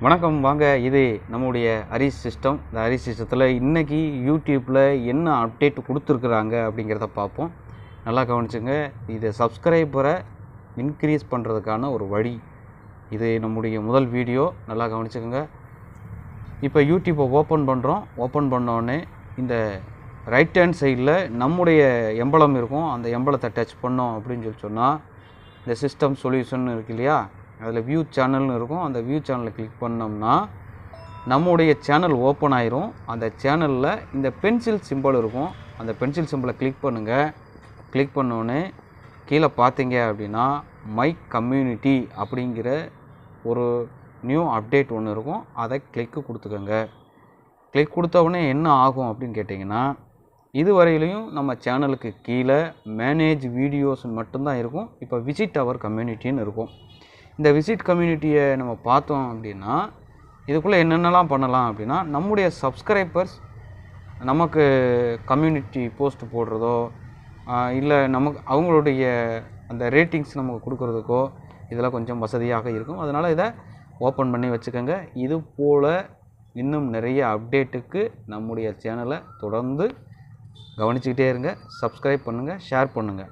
வணக்கம். வாங்க, இது நம்முடைய அரிஸ் சிஸ்டம். இந்த அரிஸ் சிஸ்டத்தில் இன்றைக்கி யூடியூப்பில் என்ன அப்டேட் கொடுத்துருக்குறாங்க அப்படிங்கிறத பார்ப்போம். நல்லா கவனிச்சுங்க. இது சப்ஸ்கிரைபரை இன்க்ரீஸ் பண்ணுறதுக்கான ஒரு வழி. இது நம்முடைய முதல் வீடியோ. நல்லா கவனிச்சுக்கோங்க. இப்போ யூடியூப்பை ஓப்பன் பண்ணுறோம். ஓப்பன் பண்ணோடனே இந்த ரைட் ஹேண்ட் சைடில் நம்முடைய எம்பளம் இருக்கும். அந்த எம்பளத்தை டச் பண்ணோம் அப்படின்னு சொன்னால் இந்த சிஸ்டம் சொல்யூஷன் இருக்கு இல்லையா, அதில் வியூ சேனல்னு இருக்கும். அந்த வியூ சேனலை கிளிக் பண்ணோம்னா நம்முடைய சேனல் ஓப்பன் ஆயிரும். அந்த சேனலில் இந்த பென்சில் சிம்பிள் இருக்கும். அந்த பென்சில் சிம்பிளை கிளிக் பண்ணுங்கள். கிளிக் பண்ணோன்னே கீழே பார்த்தீங்க அப்படின்னா மை கம்யூனிட்டி அப்படிங்கிற ஒரு நியூ அப்டேட் ஒன்று இருக்கும். அதை கிளிக்கு கொடுத்துக்கோங்க. கிளிக் கொடுத்தவுடனே என்ன ஆகும் அப்படின்னு கேட்டிங்கன்னா, இதுவரையிலையும் நம்ம சேனலுக்கு கீழே மேனேஜ் வீடியோஸ் மட்டும்தான் இருக்கும். இப்போ விசிட் அவர் கம்யூனிட்டின்னு இருக்கும். இந்த விசிட் கம்யூனிட்டியை நம்ம பார்த்தோம் அப்படின்னா இதுக்குள்ளே என்னென்னலாம் பண்ணலாம் அப்படின்னா, நம்முடைய சப்ஸ்கிரைபர்ஸ் நமக்கு கம்யூனிட்டி போஸ்ட் போடுறதோ இல்லை நமக்கு அவங்களுடைய அந்த ரேட்டிங்ஸ் நமக்கு கொடுக்குறதுக்கோ இதெல்லாம் கொஞ்சம் வசதியாக இருக்கும். அதனால் இதை ஓப்பன் பண்ணி வச்சுக்கோங்க. இது போல் இன்னும் நிறைய அப்டேட்டுக்கு நம்முடைய சேனலை தொடர்ந்து கவனிச்சுக்கிட்டே இருங்க. சப்ஸ்கிரைப் பண்ணுங்கள், ஷேர் பண்ணுங்கள்.